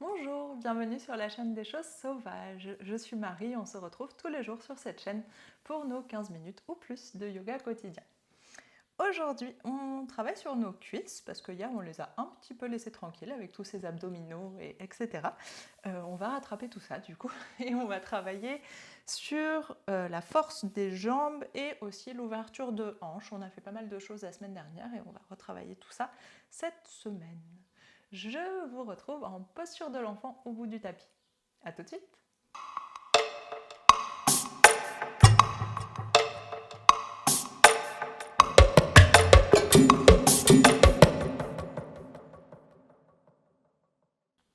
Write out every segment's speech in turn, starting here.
Bonjour, bienvenue sur la chaîne des choses sauvages. Je suis Marie, on se retrouve tous les jours sur cette chaîne pour nos 15 minutes ou plus de yoga quotidien. Aujourd'hui, on travaille sur nos cuisses parce que hier on les a un petit peu laissées tranquilles avec tous ces abdominaux et etc. On va rattraper tout ça du coup et on va travailler sur la force des jambes et aussi l'ouverture de hanches. On a fait pas mal de choses la semaine dernière et on va retravailler tout ça cette semaine. Je vous retrouve en posture de l'enfant au bout du tapis. A tout de suite.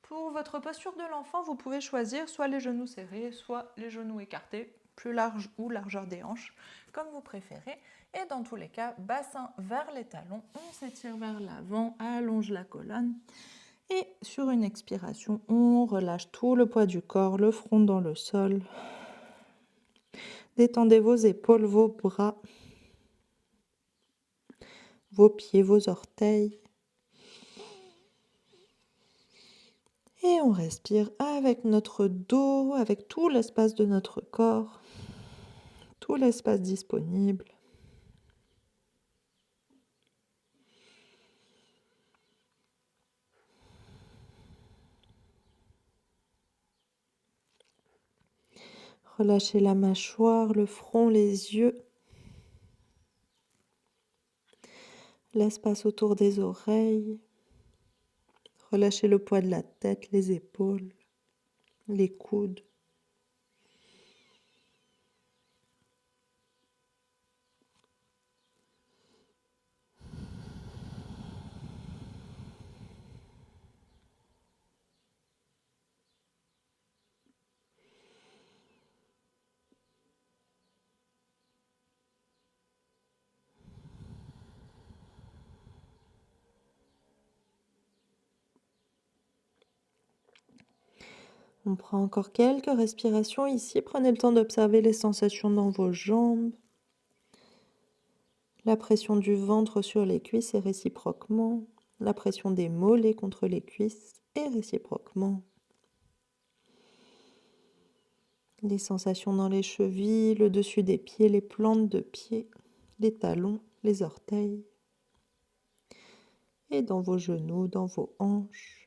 Pour votre posture de l'enfant, vous pouvez choisir soit les genoux serrés, soit les genoux écartés, plus large ou largeur des hanches, comme vous préférez. Et dans tous les cas, bassin vers les talons, on s'étire vers l'avant, allonge la colonne. Et sur une expiration, on relâche tout le poids du corps, le front dans le sol. Détendez vos épaules, vos bras, vos pieds, vos orteils. Et on respire avec notre dos, avec tout l'espace de notre corps, tout l'espace disponible. Relâchez la mâchoire, le front, les yeux, l'espace autour des oreilles. Relâchez le poids de la tête, les épaules, les coudes. On prend encore quelques respirations ici. Prenez le temps d'observer les sensations dans vos jambes, la pression du ventre sur les cuisses et réciproquement, la pression des mollets contre les cuisses et réciproquement. Les sensations dans les chevilles, le dessus des pieds, les plantes de pieds, les talons, les orteils. Et dans vos genoux, dans vos hanches.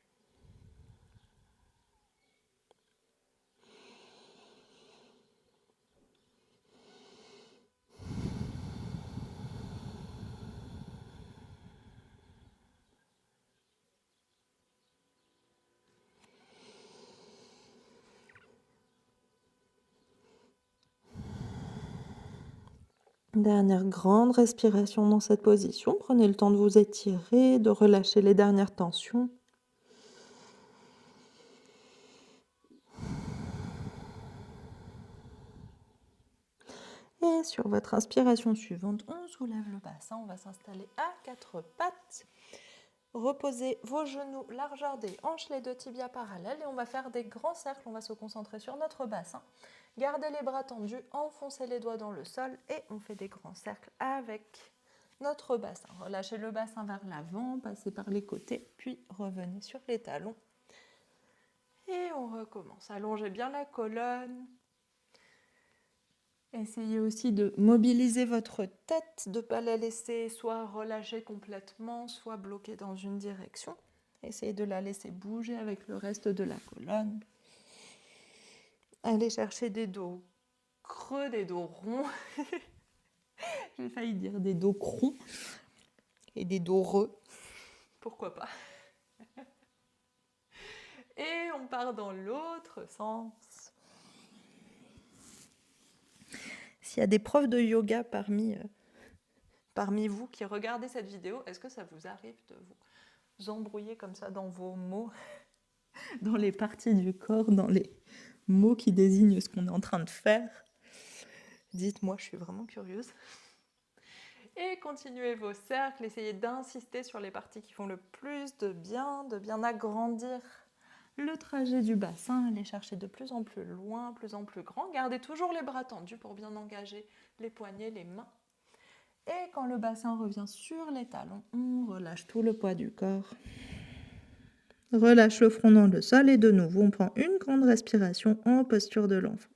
Dernière grande respiration dans cette position. Prenez le temps de vous étirer, de relâcher les dernières tensions. Et sur votre inspiration suivante, on soulève le bassin. On va s'installer à quatre pattes. Reposez vos genoux, largeur des hanches, les deux tibias parallèles. Et on va faire des grands cercles. On va se concentrer sur notre bassin. Gardez les bras tendus, enfoncez les doigts dans le sol et on fait des grands cercles avec notre bassin. Relâchez le bassin vers l'avant, passez par les côtés, puis revenez sur les talons. Et on recommence. Allongez bien la colonne. Essayez aussi de mobiliser votre tête, de ne pas la laisser soit relâcher complètement, soit bloquer dans une direction. Essayez de la laisser bouger avec le reste de la colonne. Allez chercher des dos creux, des dos ronds. J'ai failli dire des dos crons et des dos reux. Pourquoi pas. Et on part dans l'autre sens. S'il y a des profs de yoga parmi vous qui regardez cette vidéo, est-ce que ça vous arrive de vous embrouiller comme ça dans vos mots, dans les parties du corps, dans les mots qui désignent ce qu'on est en train de faire? Dites-moi, je suis vraiment curieuse. Et continuez vos cercles, essayez d'insister sur les parties qui font le plus de bien agrandir le trajet du bassin, allez chercher de plus en plus loin, plus en plus grand. Gardez toujours les bras tendus pour bien engager les poignets, les mains. Et quand le bassin revient sur les talons, on relâche tout le poids du corps. Relâche le front dans le sol et de nouveau, on prend une grande respiration en posture de l'enfant.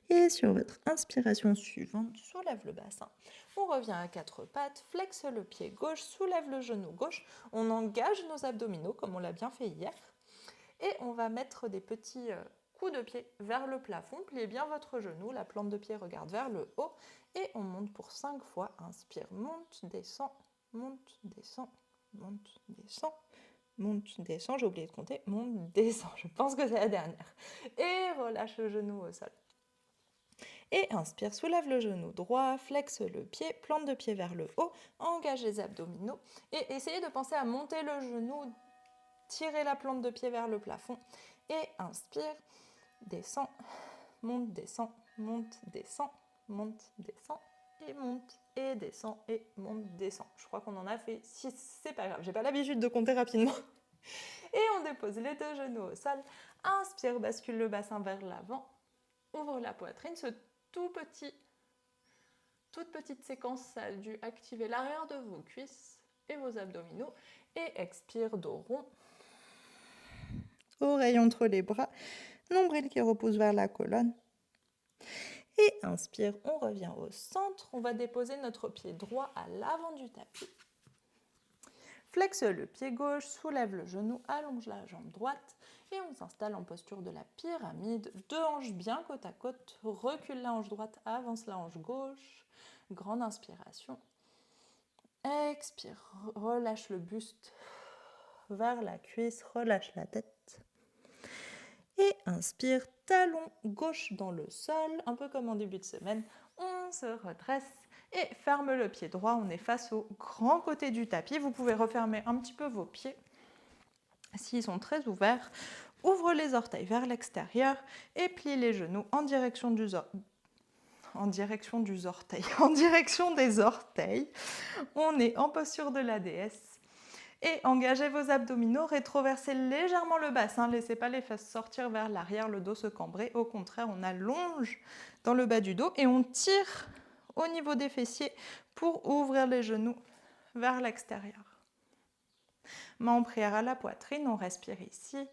Et sur votre inspiration suivante, soulève le bassin. On revient à quatre pattes, flexe le pied gauche, soulève le genou gauche. On engage nos abdominaux comme on l'a bien fait hier. Et on va mettre des petits coups de pied vers le plafond. Pliez bien votre genou, la plante de pied regarde vers le haut. Et on monte pour 5 fois. Inspire, monte, descend, monte, descend, monte, descend, monte, descend. J'ai oublié de compter, monte, descend. Je pense que c'est la dernière. Et relâche le genou au sol. Et inspire, soulève le genou droit, flexe le pied, plante de pied vers le haut, engage les abdominaux et essayez de penser à monter le genou, tirer la plante de pied vers le plafond et inspire, descend, monte, descend, monte, descend, monte, descend et monte et descend et monte, descend. Je crois qu'on en a fait 6, c'est pas grave, j'ai pas l'habitude de compter rapidement. Et on dépose les deux genoux au sol, inspire, bascule le bassin vers l'avant, ouvre la poitrine, toute petite séquence, ça a dû activer l'arrière de vos cuisses et vos abdominaux. Et expire, dos rond. Oreille entre les bras, nombril qui repousse vers la colonne. Et inspire, on revient au centre. On va déposer notre pied droit à l'avant du tapis. Flexe le pied gauche, soulève le genou, allonge la jambe droite et on s'installe en posture de la pyramide. Deux hanches bien côte à côte, recule la hanche droite, avance la hanche gauche. Grande inspiration. Expire, relâche le buste vers la cuisse, relâche la tête. Et inspire, talon gauche dans le sol, un peu comme en début de semaine. On se redresse et ferme le pied droit. On est face au grand côté du tapis. Vous pouvez refermer un petit peu vos pieds s'ils sont très ouverts. Ouvre les orteils vers l'extérieur et plie les genoux en direction des orteils. On est en posture de la déesse. Et engagez vos abdominaux, rétroversez légèrement le bassin, laissez pas les fesses sortir vers l'arrière, le dos se cambrer. Au contraire, on allonge dans le bas du dos et on tire au niveau des fessiers pour ouvrir les genoux vers l'extérieur. Main en prière à la poitrine, on respire ici.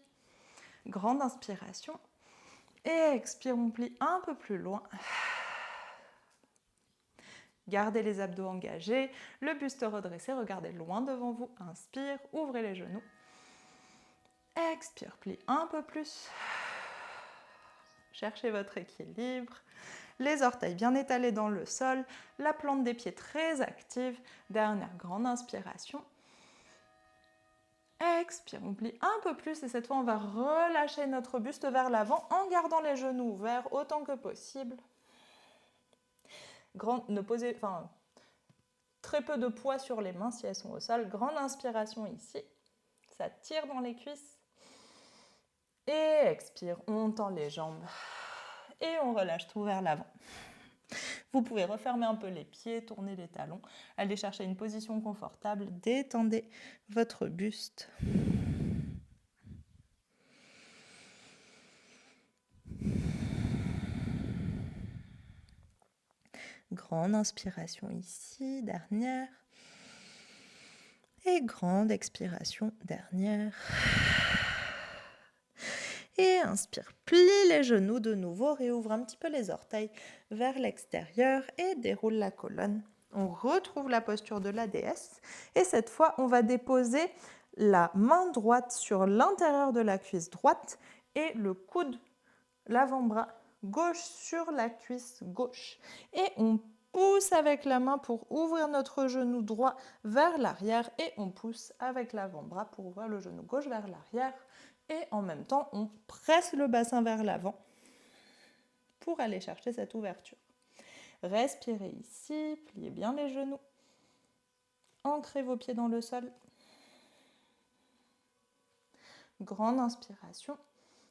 Grande inspiration. Et expire, on plie un peu plus loin. Gardez les abdos engagés, le buste redressé, regardez loin devant vous. Inspire, ouvrez les genoux. Expire, plie un peu plus. Cherchez votre équilibre. Les orteils bien étalés dans le sol, la plante des pieds très active. Dernière grande inspiration. Expire, on plie un peu plus et cette fois on va relâcher notre buste vers l'avant en gardant les genoux ouverts autant que possible. Très peu de poids sur les mains si elles sont au sol. Grande inspiration ici. Ça tire dans les cuisses. Et expire, on tend les jambes. Et on relâche tout vers l'avant. Vous pouvez refermer un peu les pieds, tourner les talons. Allez chercher une position confortable. Détendez votre buste. Grande inspiration ici, dernière. Et grande expiration, dernière. Et inspire, plie les genoux de nouveau, réouvre un petit peu les orteils vers l'extérieur et déroule la colonne. On retrouve la posture de la déesse et cette fois, on va déposer la main droite sur l'intérieur de la cuisse droite et le coude, l'avant-bras gauche sur la cuisse gauche. Et on pousse avec la main pour ouvrir notre genou droit vers l'arrière et on pousse avec l'avant-bras pour ouvrir le genou gauche vers l'arrière. Et en même temps, on presse le bassin vers l'avant pour aller chercher cette ouverture. Respirez ici, pliez bien les genoux. Ancrez vos pieds dans le sol. Grande inspiration.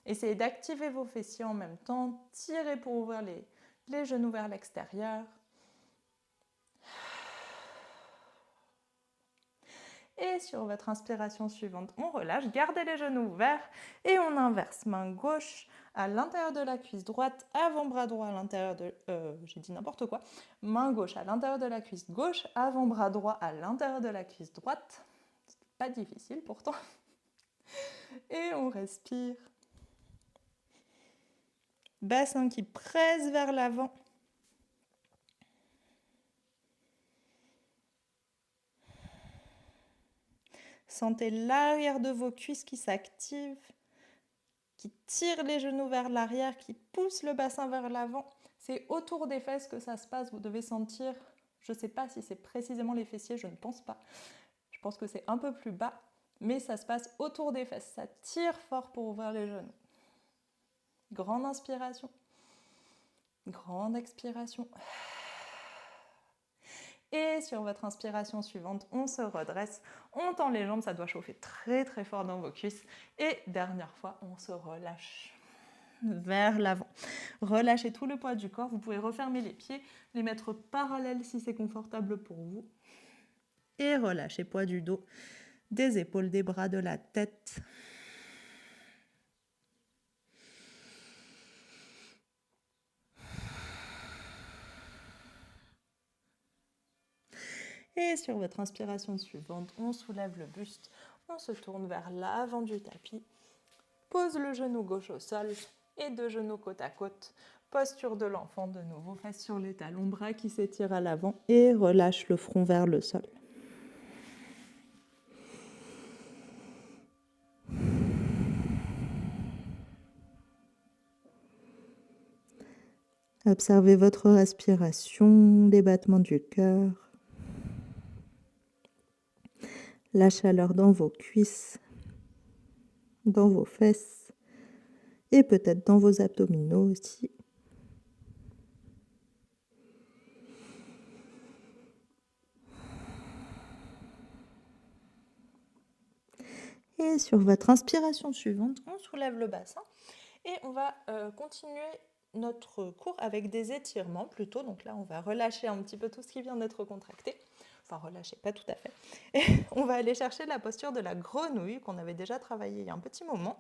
Essayez d'activer vos fessiers en même temps. Tirez pour ouvrir les genoux vers l'extérieur. Et sur votre inspiration suivante, on relâche, gardez les genoux ouverts et on inverse. Main gauche à l'intérieur de la cuisse droite, avant-bras droit à l'intérieur de... j'ai dit n'importe quoi. Main gauche à l'intérieur de la cuisse gauche, avant-bras droit à l'intérieur de la cuisse droite. C'est pas difficile pourtant. Et on respire. Bassin qui presse vers l'avant. Sentez l'arrière de vos cuisses qui s'active, qui tire les genoux vers l'arrière, qui pousse le bassin vers l'avant. C'est autour des fesses que ça se passe. Vous devez sentir, je ne sais pas si c'est précisément les fessiers, je ne pense pas. Je pense que c'est un peu plus bas, mais ça se passe autour des fesses. Ça tire fort pour ouvrir les genoux. Grande inspiration. Grande expiration. Et sur votre inspiration suivante, on se redresse, on tend les jambes, ça doit chauffer très très fort dans vos cuisses. Et dernière fois, on se relâche vers l'avant. Relâchez tout le poids du corps, vous pouvez refermer les pieds, les mettre parallèles si c'est confortable pour vous. Et relâchez poids du dos, des épaules, des bras, de la tête. Et sur votre inspiration suivante, on soulève le buste, on se tourne vers l'avant du tapis, pose le genou gauche au sol et deux genoux côte à côte. Posture de l'enfant de nouveau, face sur les talons, bras qui s'étirent à l'avant et relâche le front vers le sol. Observez votre respiration, les battements du cœur, la chaleur dans vos cuisses, dans vos fesses et peut-être dans vos abdominaux aussi. Et sur votre inspiration suivante, on soulève le bassin et on va continuer notre cours avec des étirements plutôt. Donc là, on va relâcher un petit peu tout ce qui vient d'être contracté. Enfin, relâcher, pas tout à fait. Et on va aller chercher la posture de la grenouille qu'on avait déjà travaillé il y a un petit moment.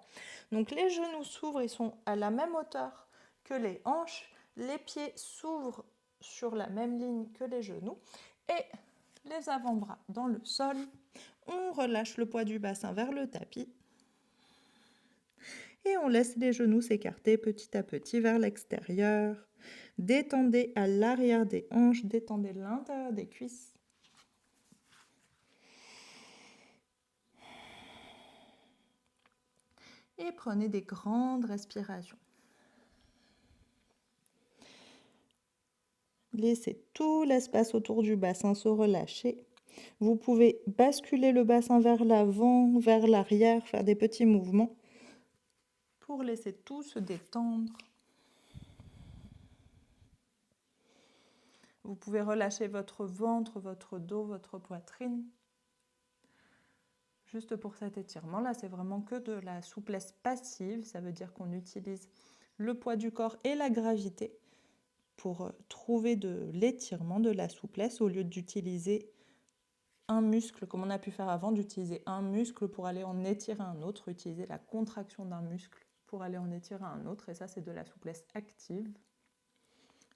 Donc les genoux s'ouvrent, ils sont à la même hauteur que les hanches. Les pieds s'ouvrent sur la même ligne que les genoux. Et les avant-bras dans le sol. On relâche le poids du bassin vers le tapis. Et on laisse les genoux s'écarter petit à petit vers l'extérieur. Détendez à l'arrière des hanches, détendez l'intérieur des cuisses. Et prenez des grandes respirations. Laissez tout l'espace autour du bassin se relâcher. Vous pouvez basculer le bassin vers l'avant, vers l'arrière, faire des petits mouvements pour laisser tout se détendre. Vous pouvez relâcher votre ventre, votre dos, votre poitrine. Juste pour cet étirement, là, c'est vraiment que de la souplesse passive. Ça veut dire qu'on utilise le poids du corps et la gravité pour trouver de l'étirement, de la souplesse, au lieu d'utiliser un muscle, comme on a pu faire avant, d'utiliser un muscle pour aller en étirer un autre, utiliser la contraction d'un muscle pour aller en étirer un autre. Et ça, c'est de la souplesse active.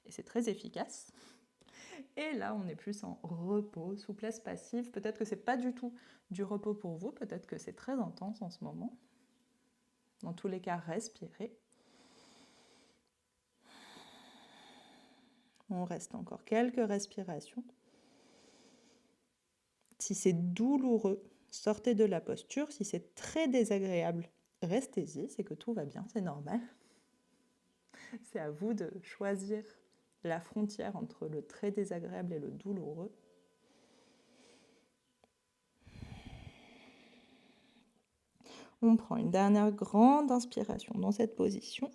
Et c'est très efficace. Et là, on est plus en repos, souplesse passive. Peut-être que ce n'est pas du tout du repos pour vous. Peut-être que c'est très intense en ce moment. Dans tous les cas, respirez. On reste encore quelques respirations. Si c'est douloureux, sortez de la posture. Si c'est très désagréable, restez-y. C'est que tout va bien, c'est normal. C'est à vous de choisir la frontière entre le très désagréable et le douloureux. On prend une dernière grande inspiration dans cette position.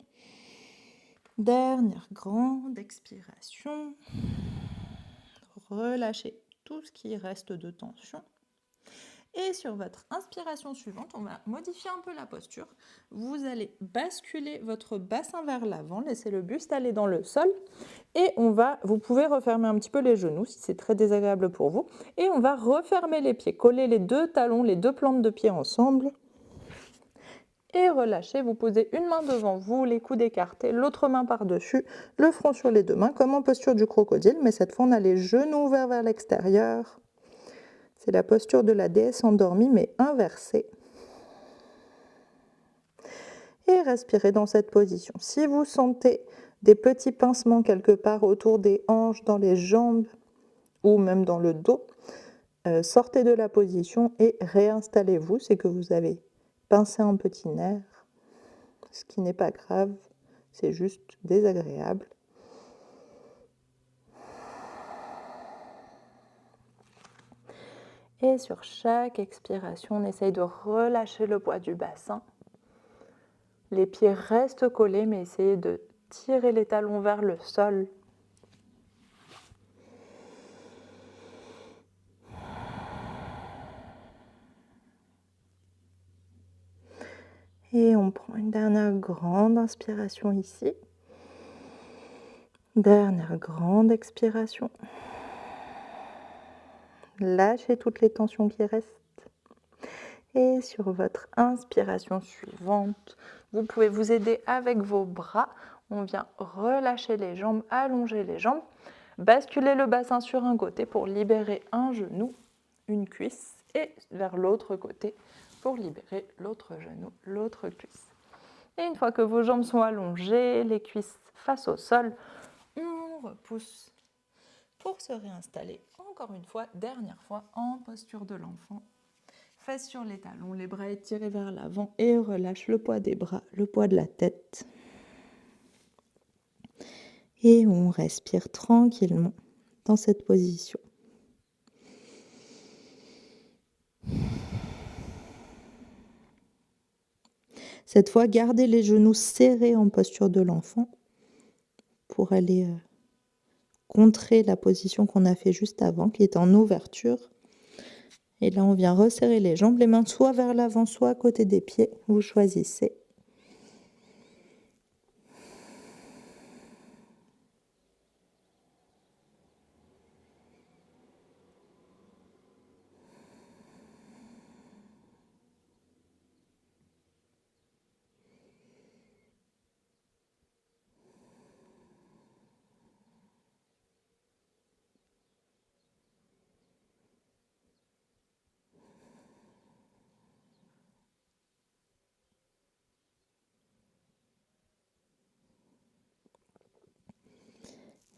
Dernière grande expiration. Relâchez tout ce qui reste de tension. Et sur votre inspiration suivante, on va modifier un peu la posture. Vous allez basculer votre bassin vers l'avant, laissez le buste aller dans le sol. Et vous pouvez refermer un petit peu les genoux si c'est très désagréable pour vous. Et on va refermer les pieds, coller les deux talons, les deux plantes de pied ensemble. Et relâchez, vous posez une main devant vous, les coudes écartés, l'autre main par-dessus, le front sur les deux mains, comme en posture du crocodile, mais cette fois on a les genoux ouverts vers l'extérieur. C'est la posture de la déesse endormie, mais inversée. Et respirez dans cette position. Si vous sentez des petits pincements quelque part autour des hanches, dans les jambes ou même dans le dos, sortez de la position et réinstallez-vous. C'est que vous avez pincé un petit nerf, ce qui n'est pas grave, c'est juste désagréable. Et sur chaque expiration, on essaye de relâcher le poids du bassin. Les pieds restent collés, mais essayez de tirer les talons vers le sol. Et on prend une dernière grande inspiration ici. Dernière grande expiration. Lâchez toutes les tensions qui restent. Et sur votre inspiration suivante, vous pouvez vous aider avec vos bras. On vient relâcher les jambes, allonger les jambes, basculer le bassin sur un côté pour libérer un genou, une cuisse, et vers l'autre côté pour libérer l'autre genou, l'autre cuisse. Et une fois que vos jambes sont allongées, les cuisses face au sol, on repousse pour se réinstaller encore une fois, dernière fois, en posture de l'enfant. Fesses sur les talons, les bras étirés vers l'avant et relâche le poids des bras, le poids de la tête. Et on respire tranquillement dans cette position. Cette fois, gardez les genoux serrés en posture de l'enfant pour aller contrer la position qu'on a fait juste avant, qui est en ouverture. Et là, on vient resserrer les jambes, les mains soit vers l'avant, soit à côté des pieds. Vous choisissez.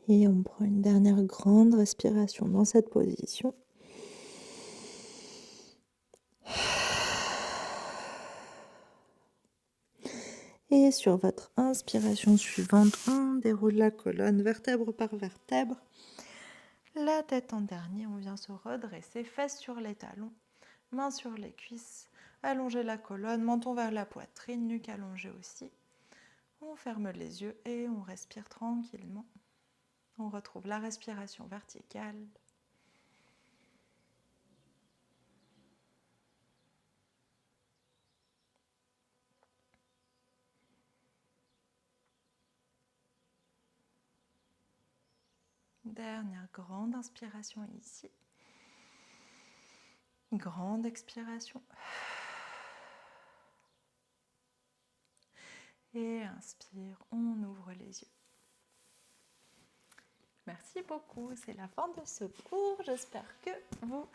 Et on prend une dernière grande respiration dans cette position. Et sur votre inspiration suivante, on déroule la colonne vertèbre par vertèbre. La tête en dernier, on vient se redresser, fesses sur les talons, mains sur les cuisses, allonger la colonne, menton vers la poitrine, nuque allongée aussi. On ferme les yeux et on respire tranquillement. On retrouve la respiration verticale. Dernière grande inspiration ici. Grande expiration. Et inspire, on ouvre les yeux. Merci beaucoup, c'est la fin de ce cours. J'espère que vous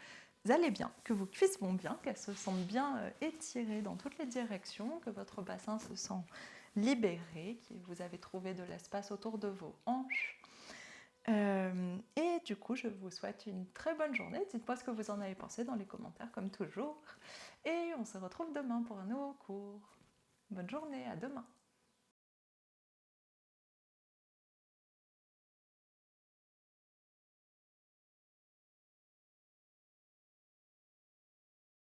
allez bien, que vos cuisses vont bien, qu'elles se sentent bien étirées dans toutes les directions, que votre bassin se sent libéré, que vous avez trouvé de l'espace autour de vos hanches. Et du coup, je vous souhaite une très bonne journée. Dites-moi ce que vous en avez pensé dans les commentaires, comme toujours. Et on se retrouve demain pour un nouveau cours. Bonne journée, à demain.